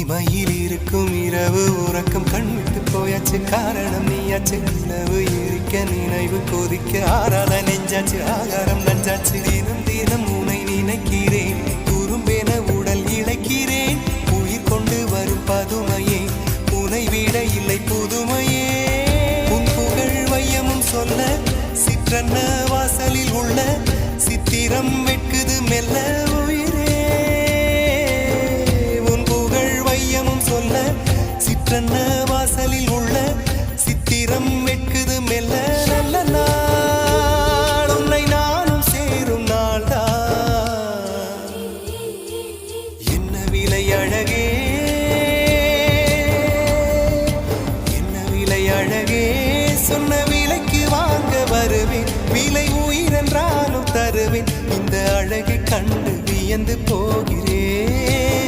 இமையில் இருக்கும் இரவு உறக்கம் கண்விட்டு போயாச்சு காரணம் நீயாச்சு நிலவு எரிக்க நினைவு கொதிக்க ஆறாத நெஞ்சாச்சு ஆகாரம் நஞ்சாச்சு தினம் தினம் உனை நினைக்கிறேன் குறும்பென உடல் இழைக்கிறேன் உயிர் கொண்டு வரும் பதுமையே உனை விட இல்லை புதுமையே உன் புகழ் வையமும் சொல்ல சிற்றன்ன வாசலில் உள்ள சித்திரம் வெட்குது மெல்ல உயிரே உன் புகழ் வையமும் சொல்ல சிற்றன்ன வாசலில் உள்ள சித்திரம் வெட்குது மெல்ல நல்ல நாள் உன்னை நானும் சேரும் நாள்தான் என்ன விலை அழகே என்ன விலை அழகே சொன்ன விலைக்கு வாங்க வருவேன் விலை உயிரென்றாலும் தருவேன் இந்த அழகை கண்டு வியந்து போகிறேன்